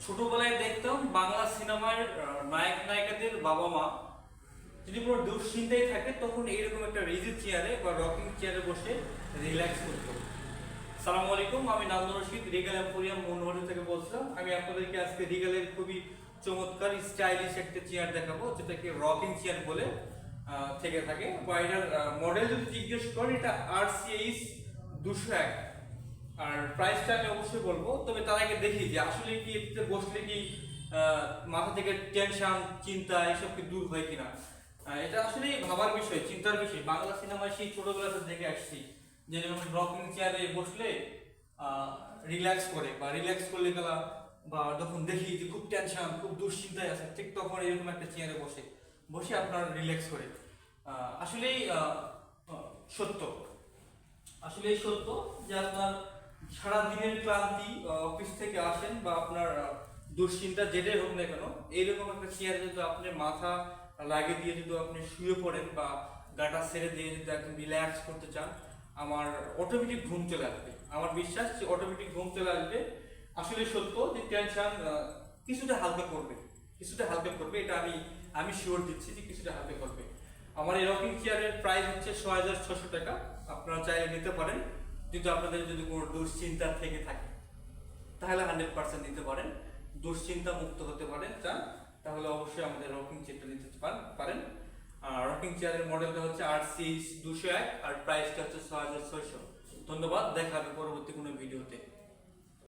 ছোটবেলায় দেখতাম বাংলা সিনেমার নায়ক নায়িকাদের বাবা মা যদি কোনো দুশ্চিন্তায় থাকে তখন এইরকম একটা রিজিড চেয়ারে বা রকিং চেয়ারে বসে রিল্যাক্স করতো। সালামু আলাইকুম, আমি নান্দন রশিদ রিগাল এম্পোরিয়াম মনোহর থেকে বলছিলাম। আমি আপনাদেরকে আজকে রিগালের খুবই চমৎকার স্টাইলিশ একটা চেয়ার দেখাবো, যেটাকে রকিং চেয়ার বলে থেকে থাকে। বা এটার মডেল যদি জিজ্ঞেস করেন, এটা RCH 201 আর প্রাইসটা আমি অবশ্যই বলবো। তবে তার আগে দেখি যে আসলে কি এতে বসলে কি মাথা থেকে টেনশন চিন্তা এসব কি দূর হয় কিনা। এটা আসলে ভাবার বিষয়, চিন্তার বিষয়। বাংলা সিনেমায় সেই ছোটবেলাতে দেখে আসছি যে রকিং চেয়ারে বসলে রিল্যাক্স করে বা রিল্যাক্স করলে গেলা, বা যখন দেখি যে খুব টেনশন খুব দুশ্চিন্তায় আছে, ঠিক তখন এরকম একটা চেয়ারে বসে বসে আপনার রিল্যাক্স করে। আসলেই সত্য, আসলেই সত্য যে আপনার সারা দিনের ক্লান্তি, অফিস থেকে আসেন বা আপনার দুশ্চিন্তা যেটাই হোক না কেন, এইরকম একটা চেয়ারে যদি আপনি মাথা লাগিয়ে দিয়ে যদি আপনি শুয়ে পড়েন বা গাটা ছেড়ে দিয়ে যদি একদম রিল্যাক্স করতে চান, আমার অটোমেটিক ঘুম চলে আসবে। আমার বিশ্বাস যে অটোমেটিক ঘুম চলে আসবে। আসলে সত্য যে টেনশন কিছুটা হালকা করবে, কিছুটা হালকা করবে। এটা আমি আমি শিওর দিচ্ছি যে কিছুটা হালকা করবে। আমার এই রকিং চেয়ারের প্রাইস হচ্ছে 6600 টাকা। আপনারা চাইলে নিতে পারেন যদি আপনাদের যদি কোনো দুশ্চিন্তা থেকে থাকে, তাহলে 100% নিতে পারেন। দুশ্চিন্তা মুক্ত হতে পারেন চান, তাহলে অবশ্যই আমাদের রকিং চেয়ারটা নিতে পারেন। রকিং চেয়ারের মডেলটা হচ্ছে RCH 201 আর প্রাইসটা হচ্ছে 6600। ধন্যবাদ, দেখা হবে পরবর্তী কোনো ভিডিওতে।